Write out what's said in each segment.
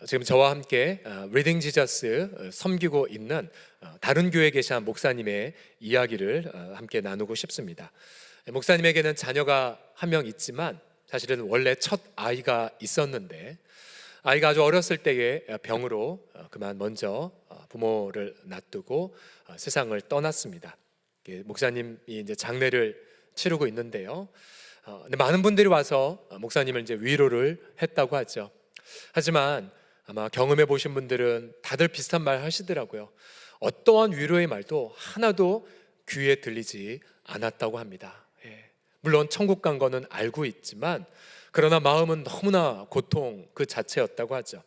지금 저와 함께 리딩 지저스 섬기고 있는 다른 교회에 계신 목사님의 이야기를 함께 나누고 싶습니다. 목사님에게는 자녀가 한 명 있지만 사실은 원래 첫 아이가 있었는데 아이가 아주 어렸을 때에 병으로 그만 먼저 부모를 놔두고 세상을 떠났습니다. 목사님이 이제 장례를 치르고 있는데요. 근데 많은 분들이 와서 목사님을 이제 위로를 했다고 하죠. 하지만 아마 경험해 보신 분들은 다들 비슷한 말 하시더라고요. 어떠한 위로의 말도 하나도 귀에 들리지 않았다고 합니다. 물론 천국 간 거는 알고 있지만 그러나 마음은 너무나 고통 그 자체였다고 하죠.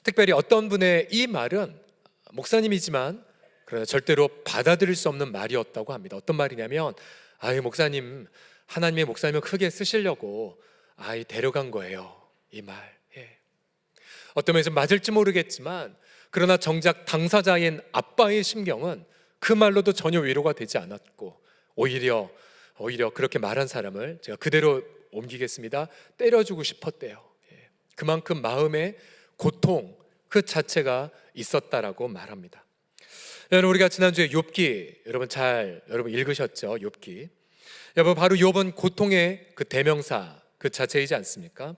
특별히 어떤 분의 이 말은 목사님이지만 그러나 절대로 받아들일 수 없는 말이었다고 합니다. 어떤 말이냐면 목사님, 하나님의 목사님을 크게 쓰시려고 아이 데려간 거예요. 이 말. 어떤 면에서 맞을지 모르겠지만 그러나 정작 당사자인 아빠의 심경은 그 말로도 전혀 위로가 되지 않았고 오히려 그렇게 말한 사람을 제가 그대로 옮기겠습니다. 때려주고 싶었대요. 그만큼 마음에 고통 그 자체가 있었다라고 말합니다. 여러분, 우리가 지난주에 욥기 여러분 읽으셨죠? 욥기. 여러분, 바로 욥은 고통의 그 대명사 그 자체이지 않습니까?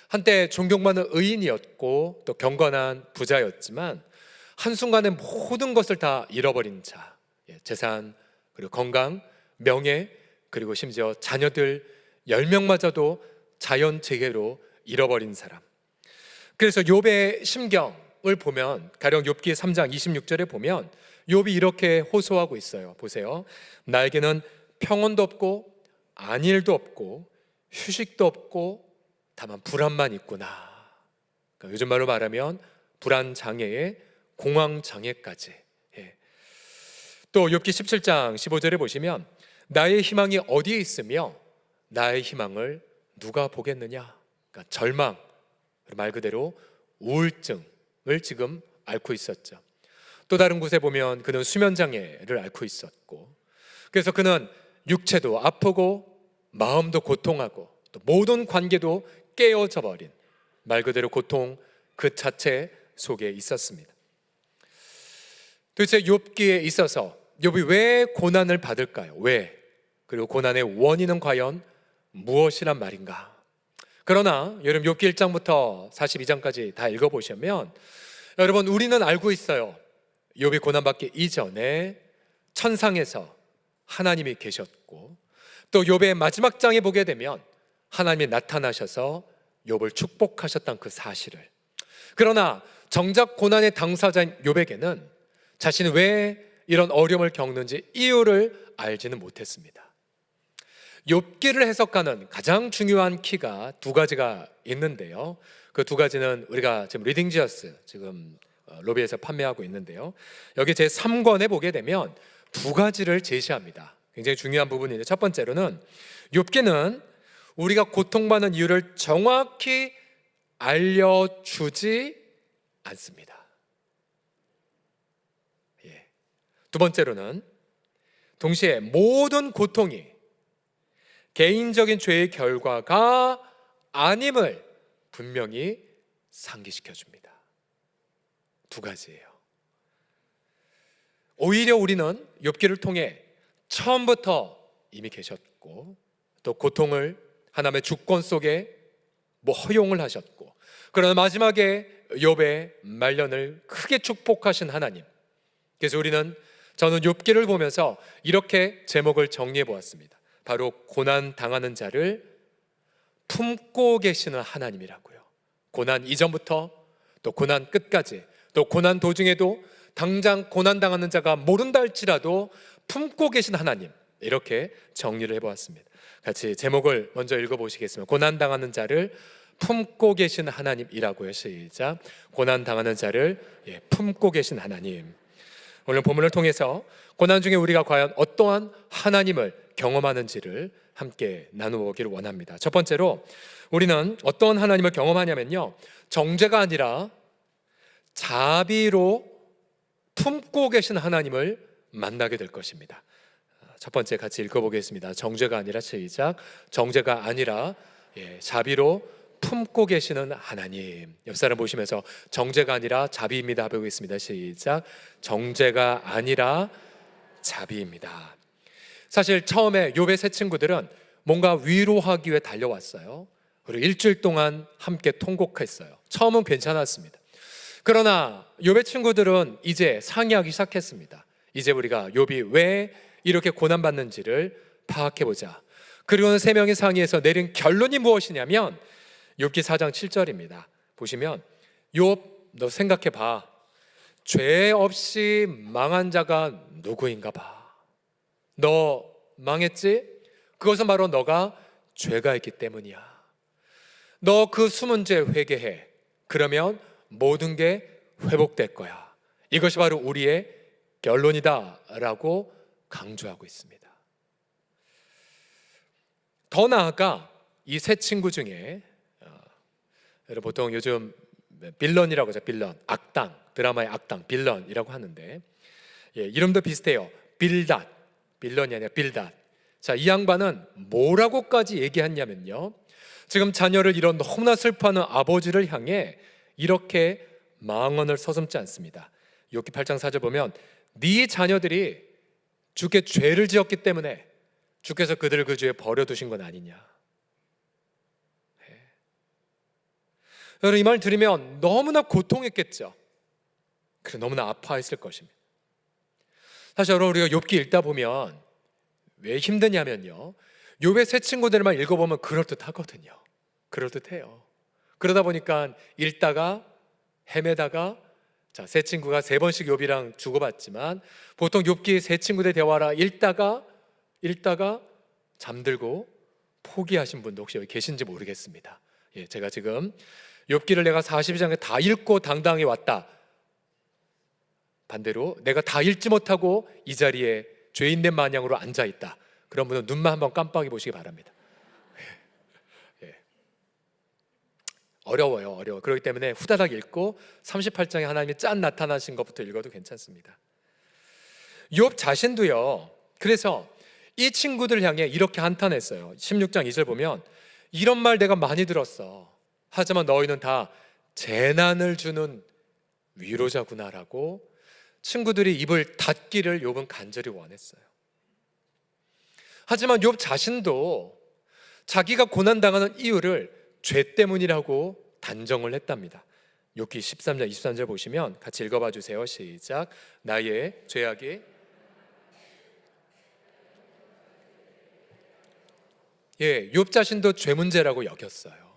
한때 존경받는 의인이었고 또 경건한 부자였지만 한순간에 모든 것을 다 잃어버린 자, 재산 그리고 건강, 명예 그리고 심지어 자녀들 10명마저도 자연재해로 잃어버린 사람. 그래서 욥의 심경을 보면 가령 욥기 3장 26절에 보면 욥이 이렇게 호소하고 있어요. 보세요. 나에게는 평온도 없고 안일도 없고 휴식도 없고 다만 불안만 있구나. 그러니까 요즘 말로 말하면 불안 장애에 공황 장애까지. 또 욥기 17장 15절에 보시면 나의 희망이 어디에 있으며 나의 희망을 누가 보겠느냐. 그러니까 절망, 말 그대로 우울증을 지금 앓고 있었죠. 또 다른 곳에 보면 그는 수면 장애를 앓고 있었고 그래서 그는 육체도 아프고 마음도 고통하고 또 모든 관계도 깨어져 버린 말 그대로 고통 그 자체 속에 있었습니다. 도대체 욥기에 있어서 욥이 왜 고난을 받을까요? 왜? 그리고 고난의 원인은 과연 무엇이란 말인가? 그러나 여러분 욥기 1장부터 42장까지 다 읽어보시면 여러분 우리는 알고 있어요. 욥이 고난받기 이전에 천상에서 하나님이 계셨고 또 욥의 마지막 장에 보게 되면 하나님이 나타나셔서 욥을 축복하셨던 그 사실을. 그러나 정작 고난의 당사자인 욥에게는 자신이 왜 이런 어려움을 겪는지 이유를 알지는 못했습니다. 욥기를 해석하는 가장 중요한 키가 두 가지가 있는데요. 그 두 가지는 우리가 지금 리딩 지어스 지금 로비에서 판매하고 있는데요. 여기 제 3권에 보게 되면 두 가지를 제시합니다. 굉장히 중요한 부분인데 첫 번째로는 욥기는 우리가 고통받는 이유를 정확히 알려주지 않습니다. 두 번째로는 동시에 모든 고통이 개인적인 죄의 결과가 아님을 분명히 상기시켜 줍니다. 두 가지예요. 오히려 우리는 욥기를 통해 처음부터 이미 계셨고 또 고통을 하나님의 주권 속에 허용을 하셨고 그러나 마지막에 욥의 말년을 크게 축복하신 하나님. 그래서 저는 욥기를 보면서 이렇게 제목을 정리해 보았습니다. 바로 고난 당하는 자를 품고 계시는 하나님이라고요. 고난 이전부터 또 고난 끝까지 또 고난 도중에도 당장 고난 당하는 자가 모른다 할지라도 품고 계신 하나님, 이렇게 정리를 해보았습니다. 같이 제목을 먼저 읽어보시겠습니다. 고난 당하는 자를 품고 계신 하나님이라고요. 시작. 고난 당하는 자를 품고 계신 하나님. 오늘 본문을 통해서 고난 중에 우리가 과연 어떠한 하나님을 경험하는지를 함께 나누어보기를 원합니다. 첫 번째로 우리는 어떠한 하나님을 경험하냐면요, 정죄가 아니라 자비로 품고 계신 하나님을 만나게 될 것입니다. 첫 번째 같이 읽어보겠습니다. 정죄가 아니라 시작. 정죄가 아니라 자비로 품고 계시는 하나님. 옆 사람 보시면서 정죄가 아니라 자비입니다 하고 있습니다. 시작. 정죄가 아니라 자비입니다. 사실 처음에 욥의 세 친구들은 뭔가 위로하기 위해 달려왔어요. 그리고 일주일 동안 함께 통곡했어요. 처음은 괜찮았습니다. 그러나 욥의 친구들은 이제 상의하기 시작했습니다. 이제 우리가 욥이 왜 이렇게 고난받는지를 파악해보자. 그리고는 세 명이 상의해서 내린 결론이 무엇이냐면 욥기 4장 7절입니다. 보시면 욥, 너 생각해봐. 죄 없이 망한 자가 누구인가 봐. 너 망했지? 그것은 바로 너가 죄가 있기 때문이야. 너 그 숨은 죄 회개해. 그러면 모든 게 회복될 거야. 이것이 바로 우리의 결론이다 라고 강조하고 있습니다. 더 나아가 이 세 친구 중에 여러분 보통 요즘 빌런이라고 하죠. 빌런, 악당, 드라마의 악당, 빌런이라고 하는데 이름도 비슷해요. 빌닷, 빌런이 아니라 빌닷. 자, 이 양반은 뭐라고까지 얘기했냐면요, 지금 자녀를 잃어 너무나 슬퍼하는 아버지를 향해 이렇게 망언을 서슴지 않습니다. 욥기 8장 4절 보면 네 자녀들이 주께 죄를 지었기 때문에 주께서 그들을 그 죄에 버려두신 건 아니냐. 여러분, 이 말 들으면 너무나 고통했겠죠. 그래, 너무나 아파했을 것입니다. 사실 여러분, 우리가 욥기 읽다 보면 왜 힘드냐면요, 욥의 세 친구들만 읽어보면 그럴듯하거든요. 그럴듯해요. 그러다 보니까 읽다가 헤매다가, 자, 세 친구가 세 번씩 욥이랑 주고받지만 보통 욥기 세 친구들 대화라 읽다가 잠들고 포기하신 분도 혹시 여기 계신지 모르겠습니다. 제가 지금 욥기를 내가 42장에 다 읽고 당당히 왔다, 반대로 내가 다 읽지 못하고 이 자리에 죄인된 마냥으로 앉아있다, 그런 분은 눈만 한번 깜빡이 보시기 바랍니다. 어려워요. 그렇기 때문에 후다닥 읽고 38장에 하나님이 짠 나타나신 것부터 읽어도 괜찮습니다. 욥 자신도요, 그래서 이 친구들 향해 이렇게 한탄했어요. 16장 2절 보면 이런 말 내가 많이 들었어. 하지만 너희는 다 재난을 주는 위로자구나라고 친구들이 입을 닫기를 욥은 간절히 원했어요. 하지만 욥 자신도 자기가 고난당하는 이유를 죄 때문이라고 단정을 했답니다. 욥기 13장 23절 보시면 같이 읽어봐 주세요. 시작. 나의 죄악이 욥 자신도 죄 문제라고 여겼어요.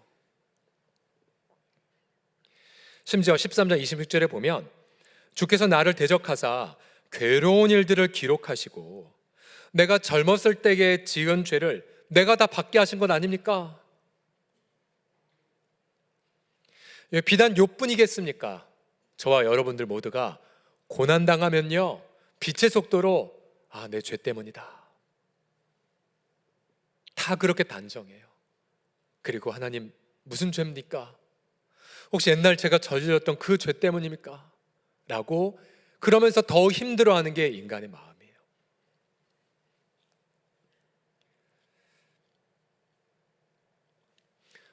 심지어 13장 26절에 보면 주께서 나를 대적하사 괴로운 일들을 기록하시고 내가 젊었을 때에 지은 죄를 내가 다 받게 하신 건 아닙니까? 비단 욥뿐이겠습니까? 저와 여러분들 모두가 고난당하면요, 빛의 속도로 내 죄 때문이다, 다 그렇게 단정해요. 그리고 하나님, 무슨 죄입니까? 혹시 옛날 제가 저질렀던 그 죄 때문입니까? 라고 그러면서 더 힘들어하는 게 인간의 마음이에요.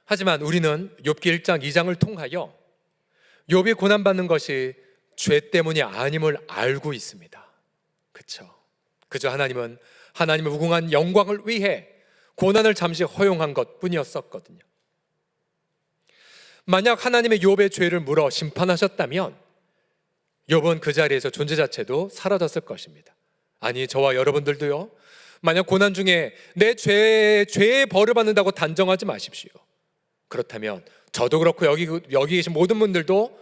하지만 우리는 욥기 1장 2장을 통하여 욥이 고난받는 것이 죄 때문이 아님을 알고 있습니다. 그렇죠? 그저 하나님은 하나님의 무궁한 영광을 위해 고난을 잠시 허용한 것뿐이었었거든요. 만약 하나님의 욥의 죄를 물어 심판하셨다면 욥은 그 자리에서 존재 자체도 사라졌을 것입니다. 아니, 저와 여러분들도요, 만약 고난 중에 내 죄에 벌을 받는다고 단정하지 마십시오. 그렇다면 저도 그렇고 여기 계신 모든 분들도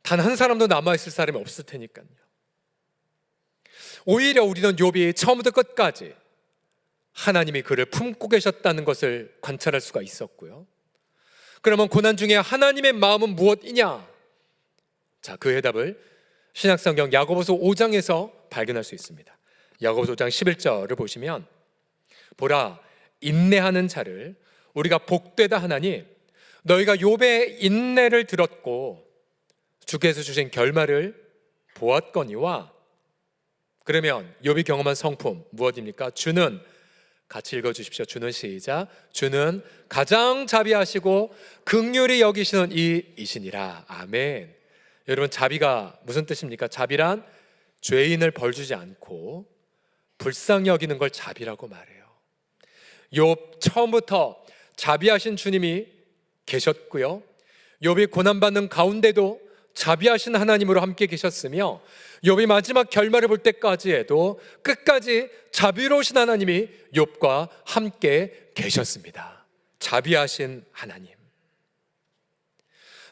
단 한 사람도 남아있을 사람이 없을 테니까요. 오히려 우리는 욥이 처음부터 끝까지 하나님이 그를 품고 계셨다는 것을 관찰할 수가 있었고요. 그러면 고난 중에 하나님의 마음은 무엇이냐? 자, 그 해답을 신약성경 야고보서 5장에서 발견할 수 있습니다. 야고보서 5장 11절을 보시면 보라, 인내하는 자를 우리가 복되다 하나니 너희가 욥의 인내를 들었고 주께서 주신 결말을 보았거니와. 그러면 욥이 경험한 성품 무엇입니까? 주는 같이 읽어주십시오. 주는 시작. 주는 가장 자비하시고 긍휼히 여기시는 이이시니라. 아멘. 여러분, 자비가 무슨 뜻입니까? 자비란 죄인을 벌주지 않고 불쌍히 여기는 걸 자비라고 말해요. 욥 처음부터 자비하신 주님이 계셨고요, 욥이 고난받는 가운데도 자비하신 하나님으로 함께 계셨으며, 욥이 마지막 결말을 볼 때까지 해도 끝까지 자비로우신 하나님이 욥과 함께 계셨습니다. 자비하신 하나님.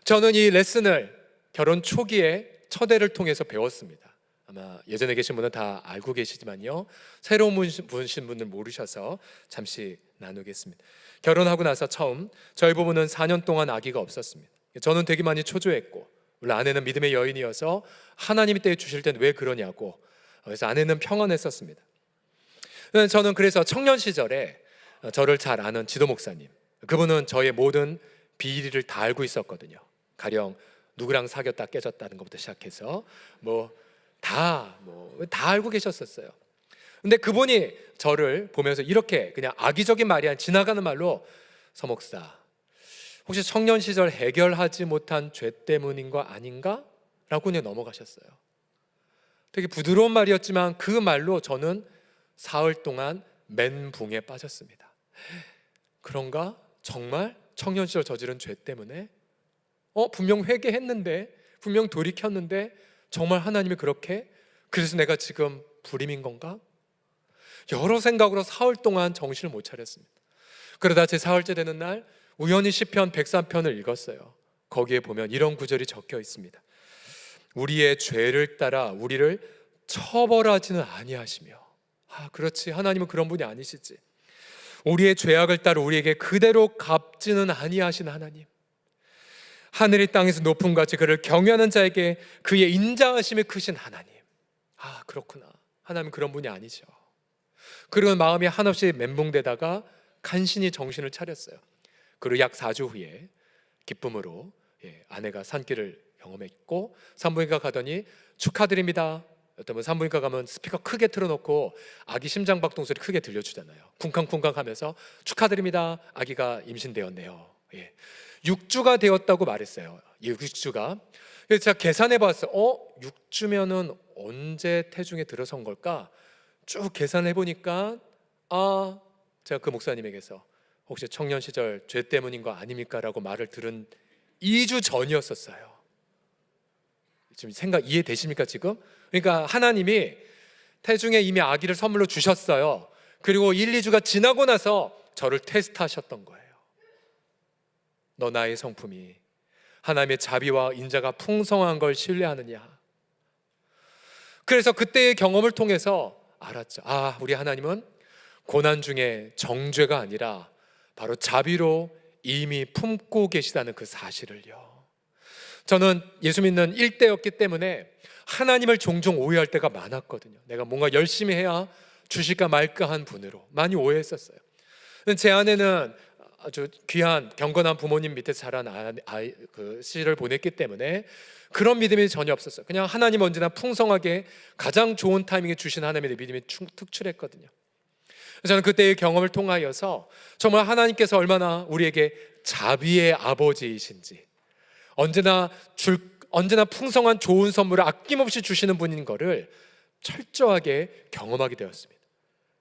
저는 이 레슨을 결혼 초기에 첫애를 통해서 배웠습니다. 아마 예전에 계신 분은 다 알고 계시지만요, 새로운 분이신 분들 모르셔서 잠시 나누겠습니다. 결혼하고 나서 처음 저희 부부는 4년 동안 아기가 없었습니다. 저는 되게 많이 초조했고, 물론 아내는 믿음의 여인이어서 하나님이 때에 주실 땐 왜 그러냐고, 그래서 아내는 평안했었습니다. 저는 그래서 청년 시절에 저를 잘 아는 지도 목사님, 그분은 저의 모든 비리를 다 알고 있었거든요. 가령 누구랑 사귀었다 깨졌다는 것부터 시작해서 다 알고 계셨었어요. 근데 그분이 저를 보면서 이렇게 그냥 악의적인 말이 아니라 지나가는 말로, 서 목사, 혹시 청년 시절 해결하지 못한 죄 때문인 거 아닌가? 라고 그냥 넘어가셨어요. 되게 부드러운 말이었지만 그 말로 저는 사흘 동안 멘붕에 빠졌습니다. 그런가? 정말 청년 시절 저지른 죄 때문에? 분명 회개했는데, 분명 돌이켰는데 정말 하나님이 그렇게? 그래서 내가 지금 불임인 건가? 여러 생각으로 사흘 동안 정신을 못 차렸습니다. 그러다 제 사흘째 되는 날 우연히 시편 103편을 읽었어요. 거기에 보면 이런 구절이 적혀 있습니다. 우리의 죄를 따라 우리를 처벌하지는 아니하시며. 그렇지, 하나님은 그런 분이 아니시지. 우리의 죄악을 따라 우리에게 그대로 갚지는 아니하신 하나님, 하늘이 땅에서 높은 같이 그를 경외하는 자에게 그의 인자하심이 크신 하나님. 그렇구나, 하나님은 그런 분이 아니죠. 그리고 마음이 한없이 멘붕되다가 간신히 정신을 차렸어요. 그리고 약 4주 후에 기쁨으로 아내가 산길을 경험했고, 산부인과 가더니 축하드립니다. 어떤 분 산부인과 가면 스피커 크게 틀어놓고 아기 심장박동 소리 크게 들려주잖아요. 쿵쾅쿵쾅 하면서 축하드립니다, 아기가 임신되었네요. 6주가 되었다고 말했어요. 6주가. 그래서 제가 계산해봤어요. 6주면은 언제 태중에 들어선 걸까? 쭉 계산해보니까 제가 그 목사님에게서 혹시 청년 시절 죄 때문인 거 아닙니까? 라고 말을 들은 2주 전이었었어요. 지금 생각 이해되십니까 지금? 그러니까 하나님이 태중에 이미 아기를 선물로 주셨어요. 그리고 1, 2주가 지나고 나서 저를 테스트하셨던 거예요. 너 나의 성품이 하나님의 자비와 인자가 풍성한 걸 신뢰하느냐. 그래서 그때의 경험을 통해서 알았죠. 우리 하나님은 고난 중에 정죄가 아니라 바로 자비로 이미 품고 계시다는 그 사실을요. 저는 예수 믿는 일대였기 때문에 하나님을 종종 오해할 때가 많았거든요. 내가 뭔가 열심히 해야 주실까 말까 한 분으로 많이 오해했었어요. 제 아내는 아주 귀한 경건한 부모님 밑에 자란 씨를 보냈기 때문에 그런 믿음이 전혀 없었어요. 그냥 하나님 언제나 풍성하게 가장 좋은 타이밍에 주신 하나님의 믿음이 특출했거든요. 저는 그때의 경험을 통하여서 정말 하나님께서 얼마나 우리에게 자비의 아버지이신지, 언제나 풍성한 좋은 선물을 아낌없이 주시는 분인 것을 철저하게 경험하게 되었습니다.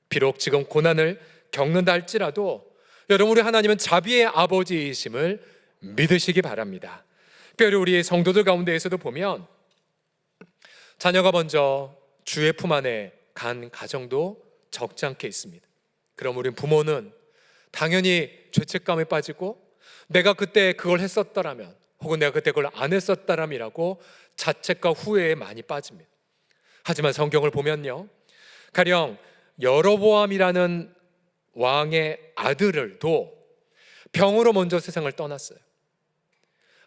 비록 지금 고난을 겪는다 할지라도 여러분, 우리 하나님은 자비의 아버지이심을 믿으시기 바랍니다. 특별히 우리 성도들 가운데에서도 보면 자녀가 먼저 주의 품 안에 간 가정도 적지 않게 있습니다. 그럼 우리 부모는 당연히 죄책감에 빠지고, 내가 그때 그걸 했었더라면, 혹은 내가 그때 그걸 안 했었더라면이라고 자책과 후회에 많이 빠집니다. 하지만 성경을 보면요, 가령 여로보암이라는 왕의 아들을도 병으로 먼저 세상을 떠났어요.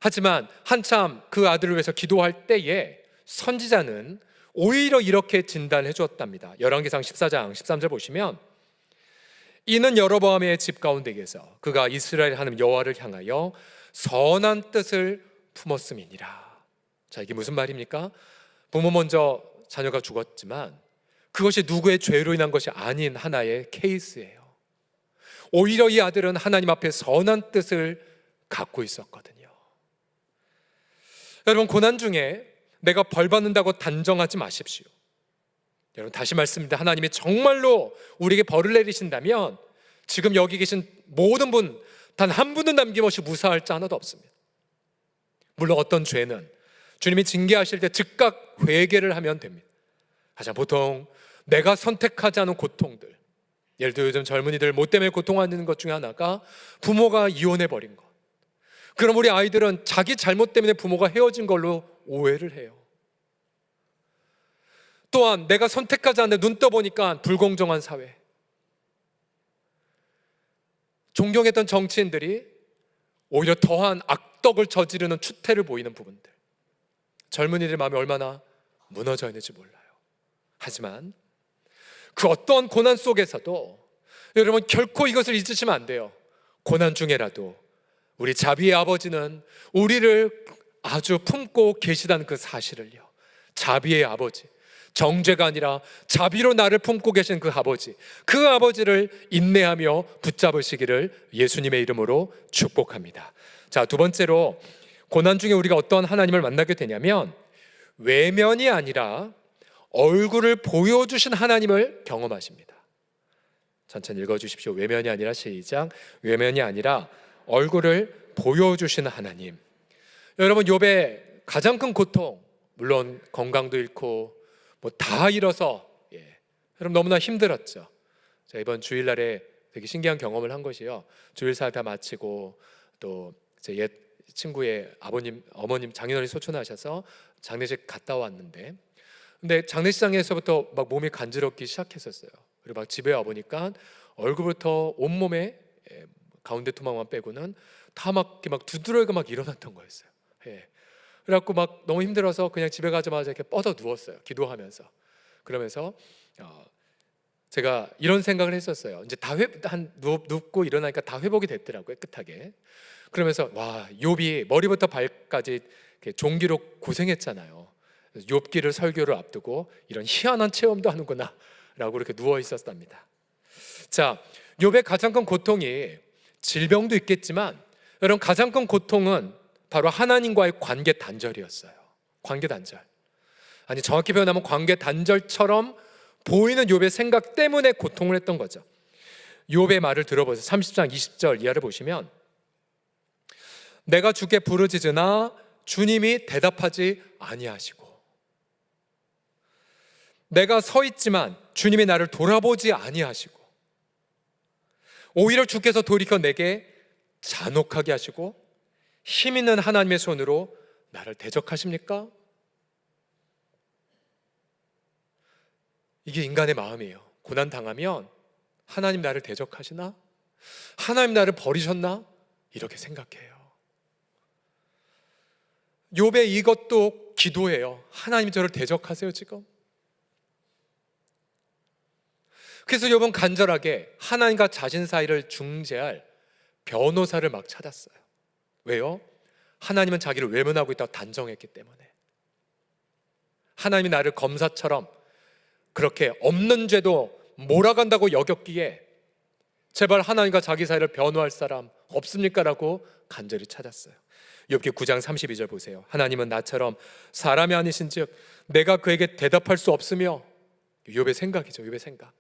하지만 한참 그 아들을 위해서 기도할 때에 선지자는 오히려 이렇게 진단해 주었답니다. 열왕기상 14장 13절 보시면, 이는 여로보암의 집 가운데에서 그가 이스라엘 하나님 여호와를 향하여 선한 뜻을 품었음이니라. 자, 이게 무슨 말입니까? 부모 먼저 자녀가 죽었지만 그것이 누구의 죄로 인한 것이 아닌 하나의 케이스예요. 오히려 이 아들은 하나님 앞에 선한 뜻을 갖고 있었거든요. 여러분, 고난 중에 내가 벌 받는다고 단정하지 마십시오. 여러분, 다시 말씀드립니다. 하나님이 정말로 우리에게 벌을 내리신다면 지금 여기 계신 모든 분 단 한 분도 남김없이 무사할 자 하나도 없습니다. 물론 어떤 죄는 주님이 징계하실 때 즉각 회개를 하면 됩니다. 하지만 보통 내가 선택하지 않은 고통들, 예를 들어 요즘 젊은이들 뭐 때문에 고통하는 것 중에 하나가 부모가 이혼해버린 것. 그럼 우리 아이들은 자기 잘못 때문에 부모가 헤어진 걸로 오해를 해요. 또한 내가 선택하지 않는데 눈 떠보니까 불공정한 사회, 존경했던 정치인들이 오히려 더한 악덕을 저지르는 추태를 보이는 부분들, 젊은이들 마음이 얼마나 무너져 있는지 몰라요. 하지만 그 어떠한 고난 속에서도 여러분 결코 이것을 잊으시면 안 돼요. 고난 중에라도 우리 자비의 아버지는 우리를 아주 품고 계시다는 그 사실을요, 자비의 아버지, 정죄가 아니라 자비로 나를 품고 계신 그 아버지를 인내하며 붙잡으시기를 예수님의 이름으로 축복합니다. 자, 두 번째로 고난 중에 우리가 어떤 하나님을 만나게 되냐면 외면이 아니라 얼굴을 보여주신 하나님을 경험하십니다. 천천히 읽어주십시오. 외면이 아니라, 시작. 외면이 아니라 얼굴을 보여주신 하나님. 여러분, 욥의 가장 큰 고통, 물론 건강도 잃고 뭐 다 잃어서, 여러분 너무나 힘들었죠. 자, 이번 주일날에 되게 신기한 경험을 한 것이요, 주일사 다 마치고 또 제 옛 친구의 어머님 장인어른이 소천하셔서 장례식 갔다 왔는데, 근데 장례식장에서부터 막 몸이 간지럽기 시작했었어요. 그리고 막 집에 와 보니까 얼굴부터 온몸에, 가운데 토막만 빼고는 다 막 두드러기가 막 일어났던 거였어요. 그래갖고 막 너무 힘들어서 그냥 집에 가자마자 이렇게 뻗어 누웠어요. 기도하면서. 그러면서 제가 이런 생각을 했었어요. 이제 눕고 일어나니까 다 회복이 됐더라고요, 깨끗하게. 그러면서 와, 욥이 머리부터 발까지 종기로 고생했잖아요. 욥기를 설교를 앞두고 이런 희한한 체험도 하는구나 라고 이렇게 누워 있었답니다. 자, 욥의 가장 큰 고통이 질병도 있겠지만, 여러분 가장 큰 고통은 바로 하나님과의 관계 단절이었어요. 관계 단절. 아니, 정확히 표현하면 관계 단절처럼 보이는 욥의 생각 때문에 고통을 했던 거죠. 욥의 말을 들어보세요. 30장 20절 이하를 보시면, 내가 주께 부르짖으나 주님이 대답하지 아니하시고, 내가 서 있지만 주님이 나를 돌아보지 아니하시고, 오히려 주께서 돌이켜 내게 잔혹하게 하시고 힘 있는 하나님의 손으로 나를 대적하십니까? 이게 인간의 마음이에요. 고난 당하면 하나님 나를 대적하시나? 하나님 나를 버리셨나? 이렇게 생각해요. 욥의 이것도 기도예요. 하나님 저를 대적하세요 지금? 그래서 욥은 간절하게 하나님과 자신 사이를 중재할 변호사를 막 찾았어요. 왜요? 하나님은 자기를 외면하고 있다고 단정했기 때문에. 하나님이 나를 검사처럼 그렇게 없는 죄도 몰아간다고 여겼기에 제발 하나님과 자기 사이를 변호할 사람 없습니까? 라고 간절히 찾았어요. 욥기 9장 32절 보세요. 하나님은 나처럼 사람이 아니신즉 내가 그에게 대답할 수 없으며, 욥의 생각이죠. 욥의 생각.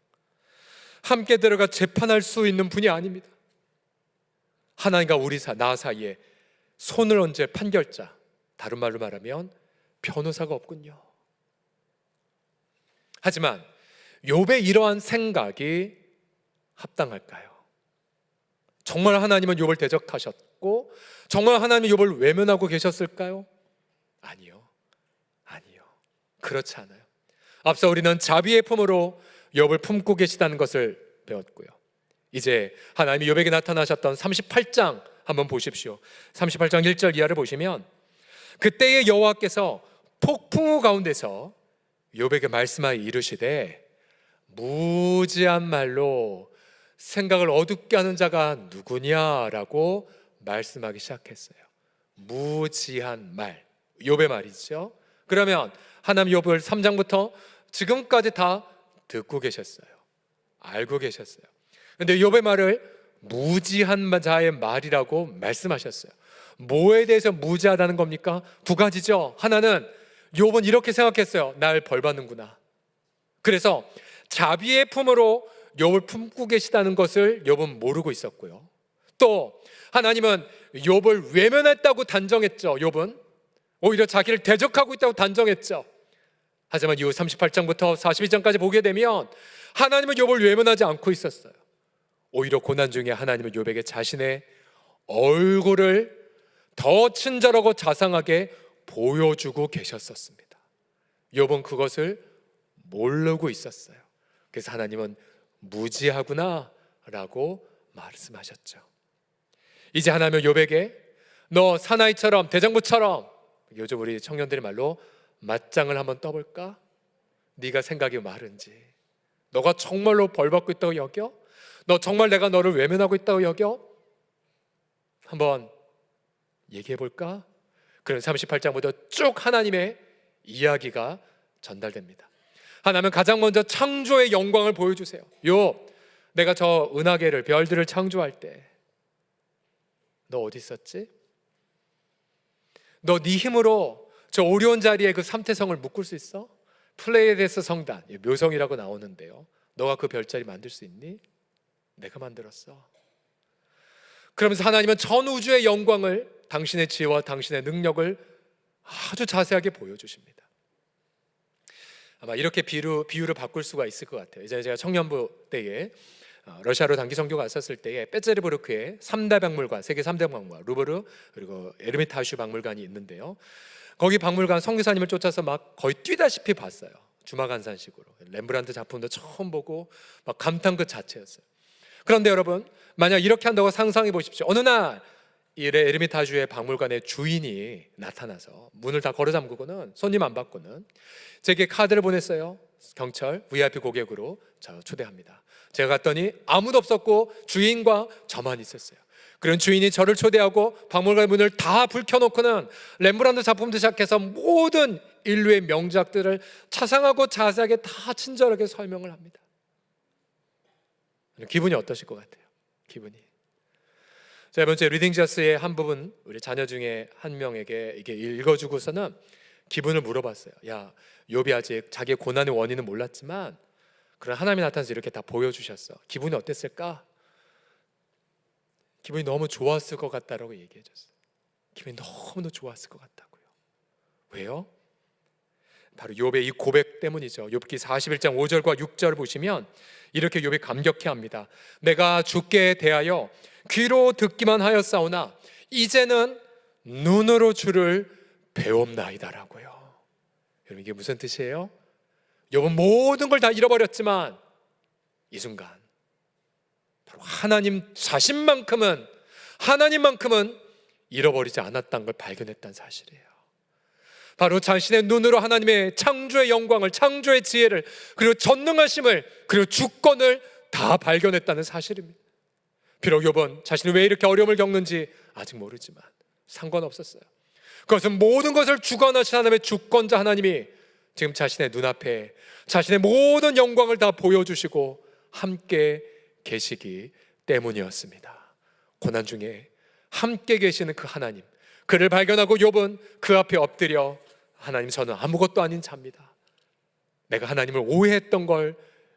함께 들어가 재판할 수 있는 분이 아닙니다. 하나님과 나 사이에 손을 얹을 판결자, 다른 말로 말하면 변호사가 없군요. 하지만 욥의 이러한 생각이 합당할까요? 정말 하나님은 욥을 대적하셨고 정말 하나님이 욥을 외면하고 계셨을까요? 아니요. 그렇지 않아요. 앞서 우리는 자비의 품으로 욥을 품고 계시다는 것을 배웠고요. 이제 하나님이 욥에게 나타나셨던 38장 한번 보십시오. 38장 1절 이하를 보시면, 그때의 여호와께서 폭풍우 가운데서 욥에게 말씀하여 이르시되 무지한 말로 생각을 어둡게 하는 자가 누구냐라고 말씀하기 시작했어요. 무지한 말, 욥의 말이죠. 그러면 하나님 욥을 3장부터 지금까지 다 듣고 계셨어요. 알고 계셨어요. 그런데 욥의 말을 무지한 자의 말이라고 말씀하셨어요. 뭐에 대해서 무지하다는 겁니까? 두 가지죠. 하나는 욥은 이렇게 생각했어요. 날 벌받는구나. 그래서 자비의 품으로 욥을 품고 계시다는 것을 욥은 모르고 있었고요. 또 하나님은 욥을 외면했다고 단정했죠. 욥은 오히려 자기를 대적하고 있다고 단정했죠. 하지만 이후 38장부터 42장까지 보게 되면 하나님은 욥을 외면하지 않고 있었어요. 오히려 고난 중에 하나님은 욥에게 자신의 얼굴을 더 친절하고 자상하게 보여주고 계셨었습니다. 욥은 그것을 모르고 있었어요. 그래서 하나님은 무지하구나 라고 말씀하셨죠. 이제 하나님은 욥에게 너 사나이처럼 대장부처럼, 요즘 우리 청년들의 말로 맞짱을 한번 떠볼까? 네가 생각이 마른지, 너가 정말로 벌받고 있다고 여겨? 너 정말 내가 너를 외면하고 있다고 여겨? 한번 얘기해 볼까? 그런 38장부터 쭉 하나님의 이야기가 전달됩니다. 하나님은 가장 먼저 창조의 영광을 보여주세요. 내가 저 은하계를, 별들을 창조할 때 너 어디 있었지? 너 네 힘으로 저 오리온 자리에 그 삼태성을 묶을 수 있어? 플레이데스 성단, 묘성이라고 나오는데요, 너가 그 별자리 만들 수 있니? 내가 만들었어. 그러면서 하나님은 전 우주의 영광을, 당신의 지혜와 당신의 능력을 아주 자세하게 보여주십니다. 아마 이렇게 비유를 바꿀 수가 있을 것 같아요. 이제 제가 청년부 때에 러시아로 단기 선교 갔었을 때에 페테르부르크에 3대 박물관, 세계 3대 박물관, 루브르 그리고 에르미타슈 박물관이 있는데요, 거기 박물관 선교사님을 쫓아서 막 거의 뛰다시피 봤어요. 주마간산식으로 렘브란트 작품도 처음 보고 막 감탄 그 자체였어요. 그런데 여러분, 만약 이렇게 한다고 상상해 보십시오. 어느 날 이 에르미타주의 박물관의 주인이 나타나서 문을 다 걸어 잠그고는 손님 안 받고는 제게 카드를 보냈어요. 경철 VIP 고객으로 저 초대합니다. 제가 갔더니 아무도 없었고 주인과 저만 있었어요. 그런 주인이 저를 초대하고 박물관 문을 다 불 켜놓고는 렘브란트 작품부터 시작해서 모든 인류의 명작들을 자상하고 자세하게 다 친절하게 설명을 합니다. 기분이 어떠실 것 같아요? 기분이. 자, 이번 주에 리딩 저스의 한 부분 우리 자녀 중에 한 명에게 이게 읽어주고서는 기분을 물어봤어요. 야, 욥이 아직 자기의 고난의 원인은 몰랐지만 그런 하나님이 나타나서 이렇게 다 보여주셨어. 기분이 어땠을까? 기분이 너무 좋았을 것 같다라고 얘기해 줬어요. 기분이 너무너무 좋았을 것 같다고요. 왜요? 바로 욥의 이 고백 때문이죠. 욥기 41장 5절과 6절을 보시면 이렇게 욥이 감격해합니다. 내가 주께 대하여 귀로 듣기만 하였사오나 이제는 눈으로 주를 배움나이다라고요. 여러분, 이게 무슨 뜻이에요? 욥은 모든 걸 다 잃어버렸지만 이 순간 바로 하나님만큼은 잃어버리지 않았다는 걸 발견했다는 사실이에요. 바로 자신의 눈으로 하나님의 창조의 영광을, 창조의 지혜를, 그리고 전능하심을, 그리고 주권을 다 발견했다는 사실입니다. 비록 욥은 자신이 왜 이렇게 어려움을 겪는지 아직 모르지만 상관없었어요. 그것은 모든 것을 주관하신 하나님의 주권자 하나님이 지금 자신의 눈앞에 자신의 모든 영광을 다 보여주시고 함께 계시기 때문이었습니다. 고난 중에 함께 계시는 그 하나님, 그를 발견하고 욥은 그 앞에 엎드려 하나님, 저는 아무것도 아닌 자입니다. 내가 하나님을 오해했던 걸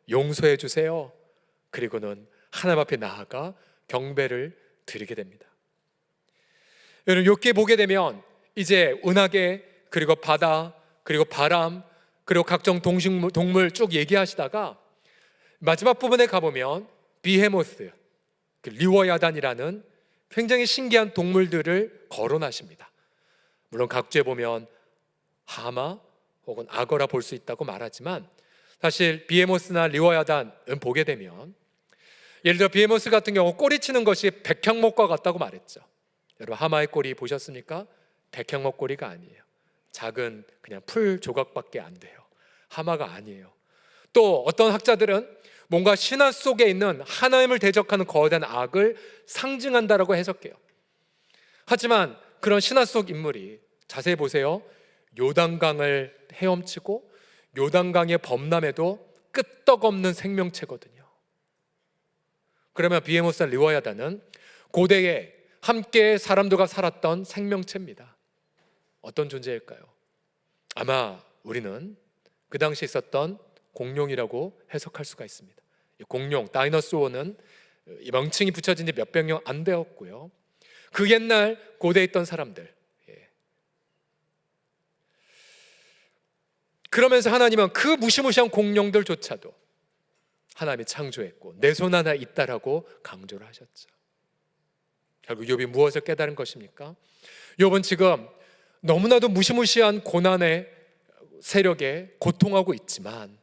용서해 주세요. 그리고는 하나님 앞에 나아가 경배를 드리게 됩니다. 여러분, 욥기 보게 되면 이제 은하계, 그리고 바다, 그리고 바람, 그리고 각종 동물 쭉 얘기하시다가 마지막 부분에 가보면 비헤모스, 리워야단이라는 굉장히 신기한 동물들을 거론하십니다. 물론 각주에 보면 하마 혹은 악어라 볼 수 있다고 말하지만 사실 비헤모스나 리워야단은 보게 되면, 예를 들어 비헤모스 같은 경우 꼬리치는 것이 백향목과 같다고 말했죠. 여러분, 하마의 꼬리 보셨습니까? 백향목 꼬리가 아니에요. 작은 그냥 풀 조각밖에 안 돼요. 하마가 아니에요. 또 어떤 학자들은 뭔가 신화 속에 있는 하나님을 대적하는 거대한 악을 상징한다라고 해석해요. 하지만 그런 신화 속 인물이 자세히 보세요. 요단강을 헤엄치고 요단강의 범람에도 끄떡없는 생명체거든요. 그러면 비에모스와 리워야다는 고대에 함께 사람들과 살았던 생명체입니다. 어떤 존재일까요? 아마 우리는 그 당시 있었던 공룡이라고 해석할 수가 있습니다. 공룡, 다이너소어는 명칭이 붙여진 지 몇백 년 안 되었고요. 그 옛날 고대에 있던 사람들. 그러면서 하나님은 그 무시무시한 공룡들조차도 하나님이 창조했고 내 손 하나 있다라고 강조를 하셨죠. 결국 욥이 무엇을 깨달은 것입니까? 욥은 지금 너무나도 무시무시한 고난의 세력에 고통하고 있지만,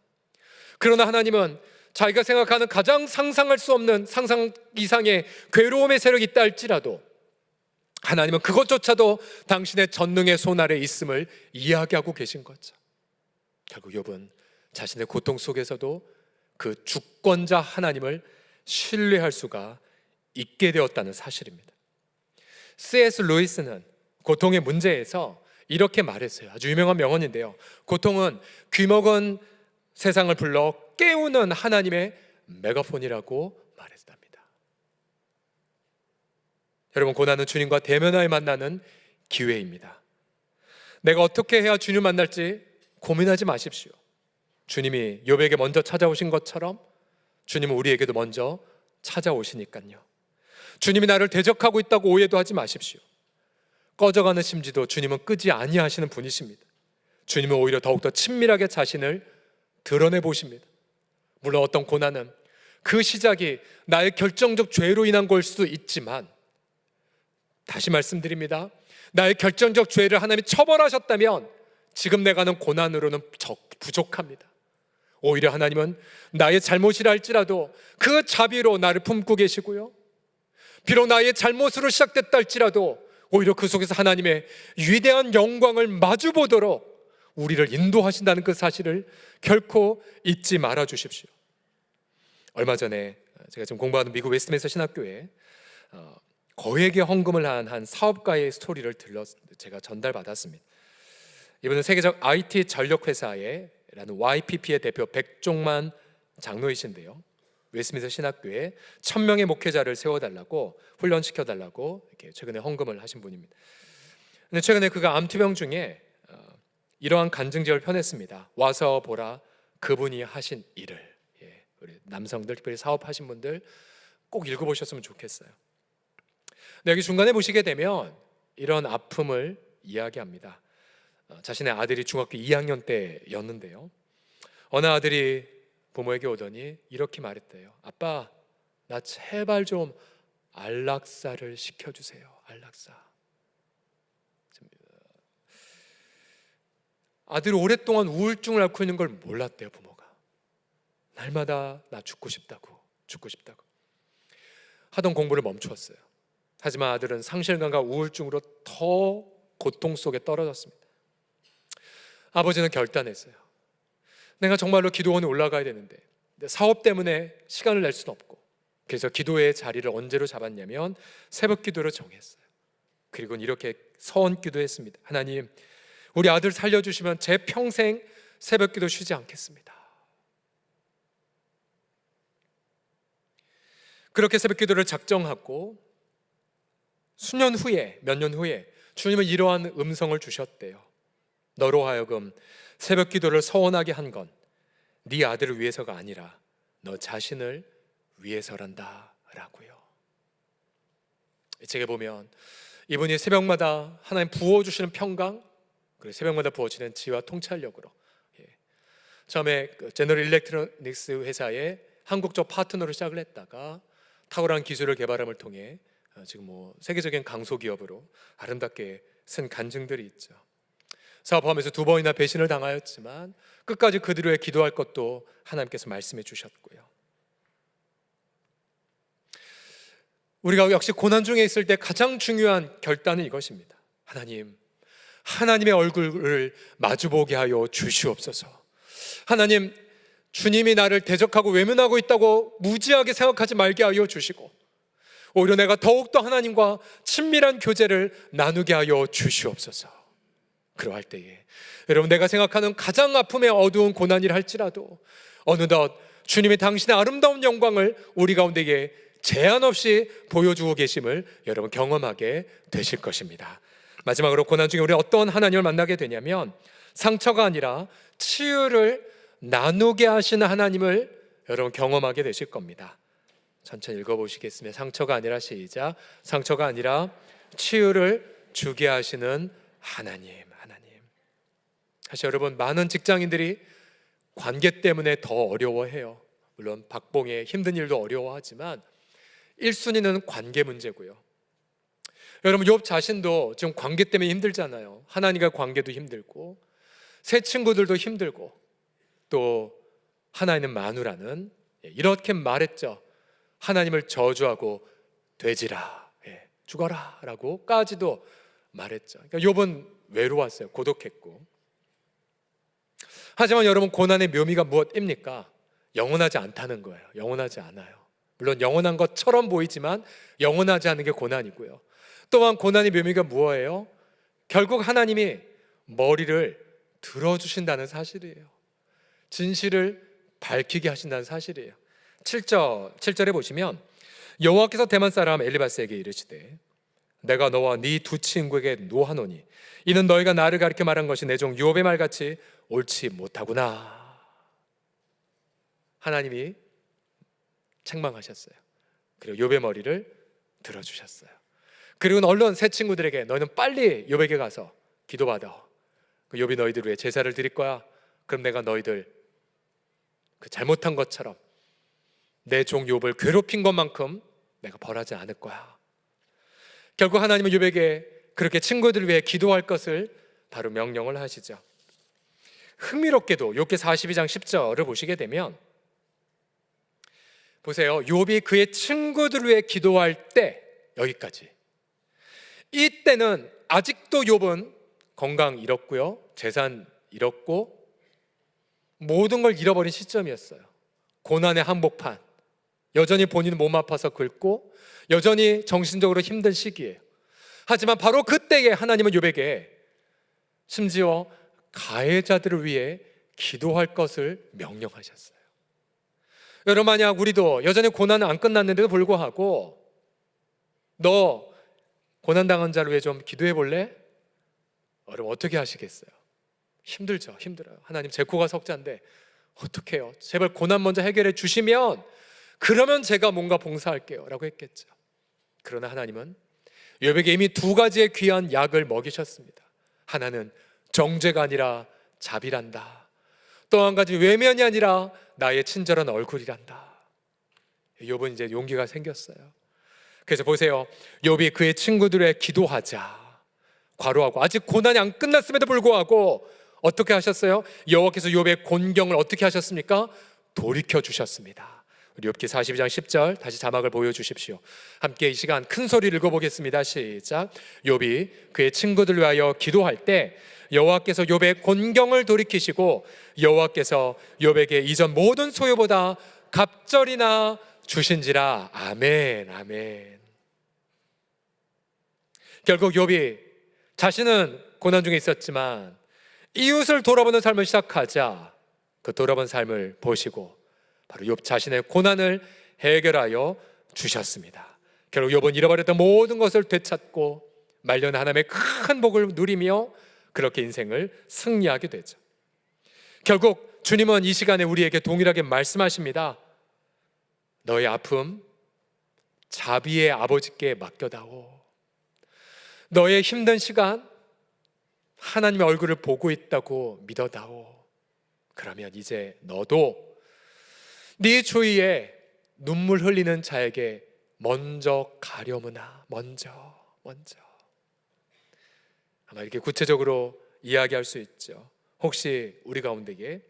그러나 하나님은 자기가 생각하는 가장 상상할 수 없는 상상 이상의 괴로움의 세력이 있다 할지라도 하나님은 그것조차도 당신의 전능의 손 아래 있음을 이야기하고 계신 거죠. 결국 욥은 자신의 고통 속에서도 그 주권자 하나님을 신뢰할 수가 있게 되었다는 사실입니다. C.S. 루이스는 고통의 문제에서 이렇게 말했어요. 아주 유명한 명언인데요, 고통은 귀먹은 세상을 불러 깨우는 하나님의 메가폰이라고 말했답니다. 여러분, 고난은 주님과 대면하여 만나는 기회입니다. 내가 어떻게 해야 주님 만날지 고민하지 마십시오. 주님이 욥에게 먼저 찾아오신 것처럼 주님은 우리에게도 먼저 찾아오시니까요. 주님이 나를 대적하고 있다고 오해도 하지 마십시오. 꺼져가는 심지도 주님은 끄지 아니하시는 분이십니다. 주님은 오히려 더욱더 친밀하게 자신을 드러내 보십니다. 물론 어떤 고난은 그 시작이 나의 결정적 죄로 인한 걸 수도 있지만, 다시 말씀드립니다, 나의 결정적 죄를 하나님이 처벌하셨다면 지금 내가 하는 고난으로는 부족합니다. 오히려 하나님은 나의 잘못이라 할지라도 그 자비로 나를 품고 계시고요, 비록 나의 잘못으로 시작됐다 할지라도 오히려 그 속에서 하나님의 위대한 영광을 마주보도록 우리를 인도하신다는 그 사실을 결코 잊지 말아 주십시오. 얼마 전에 제가 지금 공부하는 미국 웨스트민스터 신학교에 거액의 헌금을 한 사업가의 스토리를 제가 전달받았습니다. 이분은 세계적 IT 전력회사의 YPP의 대표 백종만 장로이신데요, 웨스트민스터 신학교에 1000명의 목회자를 세워달라고 훈련시켜달라고 이렇게 최근에 헌금을 하신 분입니다. 근데 최근에 그가 암투병 중에 이러한 간증집을 펴냈습니다. 와서 보라 그분이 하신 일을. 우리 남성들, 특별히 사업하신 분들 꼭 읽어보셨으면 좋겠어요. 근데 여기 중간에 보시게 되면 이런 아픔을 이야기합니다. 자신의 아들이 중학교 2학년 때였는데요, 어느 아들이 부모에게 오더니 이렇게 말했대요. 아빠, 나 제발 좀 안락사를 시켜주세요. 안락사. 아들이 오랫동안 우울증을 앓고 있는 걸 몰랐대요, 부모가. 날마다 나 죽고 싶다고 하던 공부를 멈추었어요. 하지만 아들은 상실감과 우울증으로 더 고통 속에 떨어졌습니다. 아버지는 결단했어요. 내가 정말로 기도원에 올라가야 되는데 사업 때문에 시간을 낼 수는 없고, 그래서 기도의 자리를 언제로 잡았냐면 새벽 기도를 정했어요. 그리고 이렇게 서원 기도했습니다. 하나님, 우리 아들 살려주시면 제 평생 새벽 기도 쉬지 않겠습니다. 그렇게 새벽 기도를 작정하고 몇 년 후에 주님은 이러한 음성을 주셨대요. 너로 하여금 새벽 기도를 서원하게 한 건 네 아들을 위해서가 아니라 너 자신을 위해서란다 라고요. 책에 보면 이분이 새벽마다 하나님 부어주시는 평강, 그리고 새벽마다 부어지는 지혜와 통찰력으로 처음에 제너럴 일렉트로닉스 회사의 한국적 파트너로 시작을 했다가 탁월한 기술을 개발함을 통해 지금 세계적인 강소기업으로 아름답게 쓴 간증들이 있죠. 사업하면서 2번이나 배신을 당하였지만 끝까지 그들을 위해 기도할 것도 하나님께서 말씀해 주셨고요. 우리가 역시 고난 중에 있을 때 가장 중요한 결단은 이것입니다. 하나님, 하나님의 얼굴을 마주보게 하여 주시옵소서. 하나님, 주님이 나를 대적하고 외면하고 있다고 무지하게 생각하지 말게 하여 주시고, 오히려 내가 더욱더 하나님과 친밀한 교제를 나누게 하여 주시옵소서. 그러할 때에 여러분, 내가 생각하는 가장 아픔의 어두운 고난이라 할지라도 어느덧 주님이 당신의 아름다운 영광을 우리 가운데에 제한 없이 보여주고 계심을 여러분 경험하게 되실 것입니다. 마지막으로 고난 중에 우리 어떤 하나님을 만나게 되냐면 상처가 아니라 치유를 나누게 하시는 하나님을 여러분 경험하게 되실 겁니다. 천천히 읽어보시겠습니다. 상처가 아니라 시작. 상처가 아니라 치유를 주게 하시는 하나님. 사실 여러분, 많은 직장인들이 관계 때문에 더 어려워해요. 물론 박봉의 힘든 일도 어려워하지만 1순위는 관계 문제고요. 여러분, 욥 자신도 지금 관계 때문에 힘들잖아요. 하나님과 관계도 힘들고 새 친구들도 힘들고 또 하나님은 마누라는 이렇게 말했죠. 하나님을 저주하고 돼지라, 죽어라 라고까지도 말했죠. 그러니까 욥은 외로웠어요. 고독했고. 하지만 여러분, 고난의 묘미가 무엇입니까? 영원하지 않다는 거예요. 영원하지 않아요. 물론 영원한 것처럼 보이지만 영원하지 않은 게 고난이고요. 또한 고난의 묘미가 무엇이에요? 결국 하나님이 머리를 들어주신다는 사실이에요. 진실을 밝히게 하신다는 사실이에요. 7절에 보시면 여호와께서 대만 사람 엘리바스에게 이르시되 내가 너와 네 두 친구에게 노하노니 이는 너희가 나를 가리켜 말한 것이 내 종 욥의 말같이 옳지 못하구나. 하나님이 책망하셨어요. 그리고 욥의 머리를 들어주셨어요. 그리고 얼른 새 친구들에게 너희는 빨리 욥에게 가서 기도받아. 욥이 너희들 위해 제사를 드릴 거야. 그럼 내가 너희들 그 잘못한 것처럼 내 종 욥을 괴롭힌 것만큼 내가 벌하지 않을 거야. 결국 하나님은 욥에게 그렇게 친구들을 위해 기도할 것을 바로 명령을 하시죠. 흥미롭게도 욥기 42장 10절을 보시게 되면 보세요. 욥이 그의 친구들을 위해 기도할 때 여기까지. 이때는 아직도 욥은 건강 잃었고요, 재산 잃었고 모든 걸 잃어버린 시점이었어요. 고난의 한복판, 여전히 본인은 몸 아파서 긁고 여전히 정신적으로 힘든 시기예요. 하지만 바로 그때에 하나님은 욥에게 심지어 가해자들을 위해 기도할 것을 명령하셨어요. 여러분, 만약 우리도 여전히 고난은 안 끝났는데도 불구하고 너 고난당한 자를 위해 좀 기도해 볼래? 여러분, 어떻게 하시겠어요? 힘들죠. 힘들어요. 하나님, 제 코가 석자인데 어떻게 해요? 제발 고난 먼저 해결해 주시면 그러면 제가 뭔가 봉사할게요 라고 했겠죠. 그러나 하나님은 욥에게 이미 두 가지의 귀한 약을 먹이셨습니다. 하나는 정죄가 아니라 자비란다. 또 한 가지 외면이 아니라 나의 친절한 얼굴이란다. 욥은 이제 용기가 생겼어요. 그래서 보세요. 욥이 그의 친구들의 기도하자 괄호하고 아직 고난이 안 끝났음에도 불구하고 어떻게 하셨어요? 여호와께서 욥의 곤경을 어떻게 하셨습니까? 돌이켜 주셨습니다. 우리 욥기 42장 10절 다시 자막을 보여주십시오. 함께 이 시간 큰 소리를 읽어보겠습니다. 시작. 욥이 그의 친구들 위하여 기도할 때 여호와께서 욥의 곤경을 돌이키시고 여호와께서 욥에게 이전 모든 소유보다 갑절이나 주신지라. 아멘. 아멘. 결국 욥이 자신은 고난 중에 있었지만 이웃을 돌아보는 삶을 시작하자 그 돌아본 삶을 보시고 바로 욥 자신의 고난을 해결하여 주셨습니다. 결국 욥은 잃어버렸던 모든 것을 되찾고 말년 하나님의 큰 복을 누리며 그렇게 인생을 승리하게 되죠. 결국 주님은 이 시간에 우리에게 동일하게 말씀하십니다. 너의 아픔 자비의 아버지께 맡겨다오. 너의 힘든 시간 하나님의 얼굴을 보고 있다고 믿어다오. 그러면 이제 너도 네 주위에 눈물 흘리는 자에게 먼저 가려무나. 먼저 아마 이렇게 구체적으로 이야기할 수 있죠. 혹시 우리 가운데에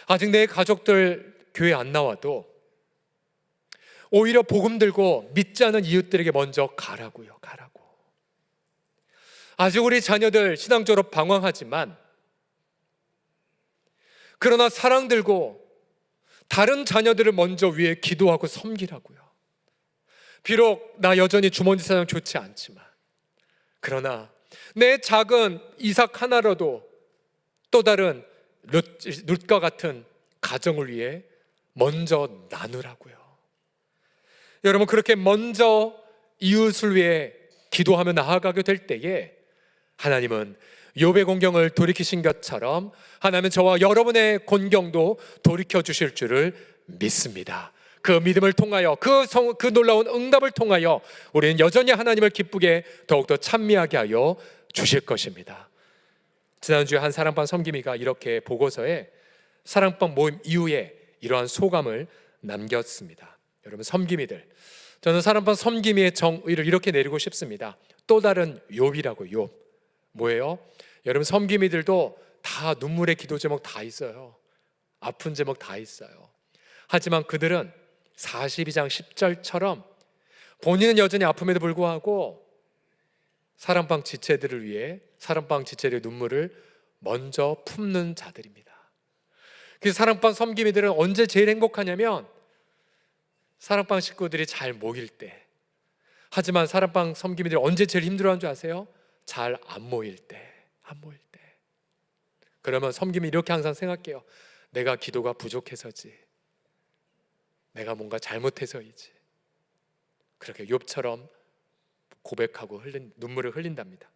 아직 내 가족들 교회 안 나와도 오히려 복음 들고 믿지 않은 이웃들에게 먼저 가라고요. 가라고. 아직 우리 자녀들 신앙적으로 방황하지만 그러나 사랑 들고 다른 자녀들을 먼저 위해 기도하고 섬기라고요. 비록 나 여전히 주머니 사정 좋지 않지만 그러나 내 작은 이삭 하나라도 또 다른 룻과 같은 가정을 위해 먼저 나누라고요. 여러분, 그렇게 먼저 이웃을 위해 기도하며 나아가게 될 때에 하나님은 욥의 곤경을 돌이키신 것처럼 하나님은 저와 여러분의 곤경도 돌이켜 주실 줄을 믿습니다. 그 믿음을 통하여 그 놀라운 응답을 통하여 우리는 여전히 하나님을 기쁘게 더욱더 찬미하게 하여 주실 것입니다. 지난주에 한 사랑방 섬김이가 이렇게 보고서에 사랑방 모임 이후에 이러한 소감을 남겼습니다. 여러분, 섬김이들, 저는 사랑방 섬김이의 정의를 이렇게 내리고 싶습니다. 또 다른 욥이라고. 욥 뭐예요? 여러분, 섬김이들도 다 눈물의 기도 제목 다 있어요. 아픈 제목 다 있어요. 하지만 그들은 42장 10절처럼 본인은 여전히 아픔에도 불구하고 사랑방 지체들을 위해 사랑방 지체들의 눈물을 먼저 품는 자들입니다. 그래서 사랑방 섬김이들은 언제 제일 행복하냐면 사랑방 식구들이 잘 모일 때. 하지만 사랑방 섬김이들이 언제 제일 힘들어하는 줄 아세요? 잘 안 모일 때. 그러면 섬김이 이렇게 항상 생각해요. 내가 기도가 부족해서지, 내가 뭔가 잘못해서이지. 그렇게 욥처럼 고백하고 눈물을 흘린답니다.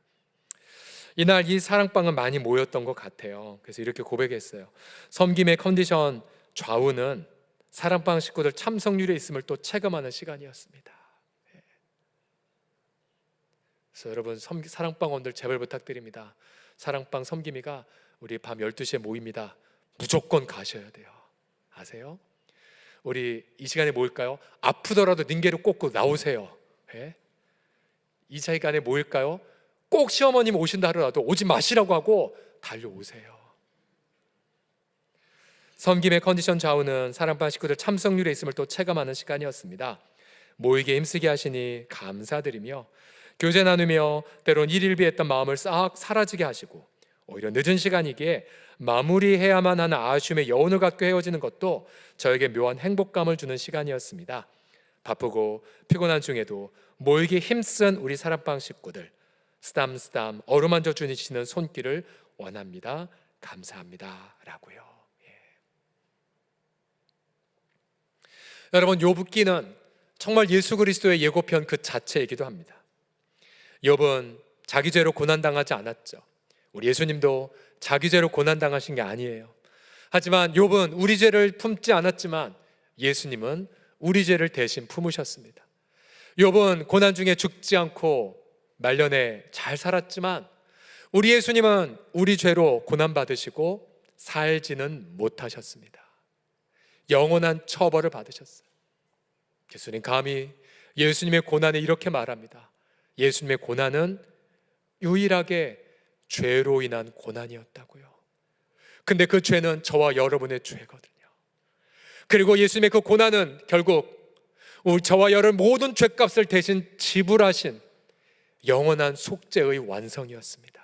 이날 이 사랑방은 많이 모였던 것 같아요. 그래서 이렇게 고백했어요. 섬김의 컨디션 좌우는 사랑방 식구들 참석률에 있음을 또 체감하는 시간이었습니다. 그래서 여러분, 사랑방원들 제발 부탁드립니다. 사랑방 섬김이가 우리 밤 12시에 모입니다. 무조건 가셔야 돼요. 아세요? 우리 이 시간에 모일까요? 아프더라도 닝게를 꽂고 나오세요. 이 시간에 모일까요? 꼭 시어머님 오신다 하더라도 오지 마시라고 하고 달려오세요. 섬김의 컨디션 좌우는 사랑방 식구들 참석률에 있음을 또 체감하는 시간이었습니다. 모이게 힘쓰게 하시니 감사드리며 교제 나누며 때론 일일비했던 마음을 싹 사라지게 하시고 오히려 늦은 시간이기에 마무리해야만 하는 아쉬움의 여운을 갖고 헤어지는 것도 저에게 묘한 행복감을 주는 시간이었습니다. 바쁘고 피곤한 중에도 모이기 힘쓴 우리 사랑방 식구들, 쓰담쓰담 어루만져 주시는 손길을 원합니다. 감사합니다 라고요. 여러분, 욥기는 정말 예수 그리스도의 예고편 그 자체이기도 합니다. 욥은 자기 죄로 고난당하지 않았죠. 우리 예수님도 자기 죄로 고난당하신 게 아니에요. 하지만 욥은 우리 죄를 품지 않았지만 예수님은 우리 죄를 대신 품으셨습니다. 욥은 고난 중에 죽지 않고 말년에 잘 살았지만 우리 예수님은 우리 죄로 고난받으시고 살지는 못하셨습니다. 영원한 처벌을 받으셨어요. 예수님 감히 예수님의 고난에 이렇게 말합니다. 예수님의 고난은 유일하게 죄로 인한 고난이었다고요. 근데 그 죄는 저와 여러분의 죄거든요. 그리고 예수님의 그 고난은 결국 저와 여러분 모든 죄값을 대신 지불하신 영원한 속죄의 완성이었습니다.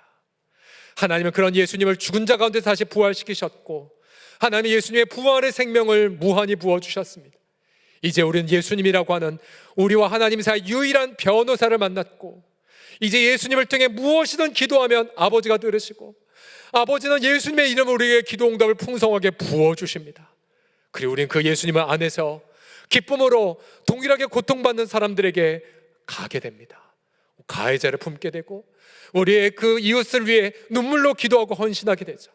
하나님은 그런 예수님을 죽은 자 가운데 다시 부활시키셨고 하나님이 예수님의 부활의 생명을 무한히 부어주셨습니다. 이제 우리는 예수님이라고 하는 우리와 하나님 사이 유일한 변호사를 만났고 이제 예수님을 통해 무엇이든 기도하면 아버지가 들으시고 아버지는 예수님의 이름으로 우리에게 기도 응답을 풍성하게 부어주십니다. 그리고 우리는 그 예수님을 안에서 기쁨으로 동일하게 고통받는 사람들에게 가게 됩니다. 가해자를 품게 되고 우리의 그 이웃을 위해 눈물로 기도하고 헌신하게 되죠.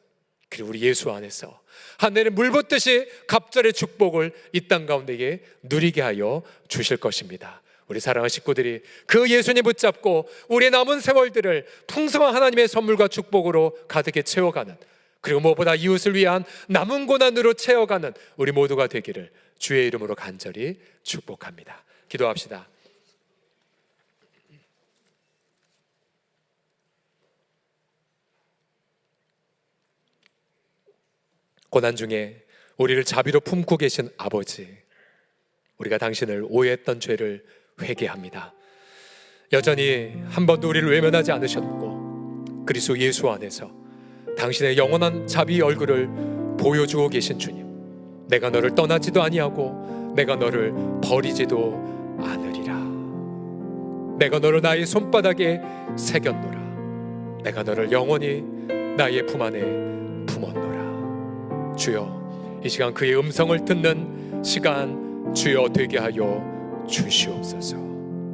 그리고 우리 예수 안에서 하늘의 물 붓듯이 갑절의 축복을 이 땅 가운데에 누리게 하여 주실 것입니다. 우리 사랑하는 식구들이 그 예수님 붙잡고 우리의 남은 세월들을 풍성한 하나님의 선물과 축복으로 가득히 채워가는, 그리고 무엇보다 이웃을 위한 남은 고난으로 채워가는 우리 모두가 되기를 주의 이름으로 간절히 축복합니다. 기도합시다. 고난 중에 우리를 자비로 품고 계신 아버지, 우리가 당신을 오해했던 죄를 회개합니다. 여전히 한 번도 우리를 외면하지 않으셨고 그리스도 예수 안에서 당신의 영원한 자비의 얼굴을 보여주고 계신 주님, 내가 너를 떠나지도 아니하고 내가 너를 버리지도 않으리라. 내가 너를 나의 손바닥에 새겼노라. 내가 너를 영원히 나의 품 안에 품었노라. 주여, 이 시간 그의 음성을 듣는 시간 주여 되게 하여 주시옵소서.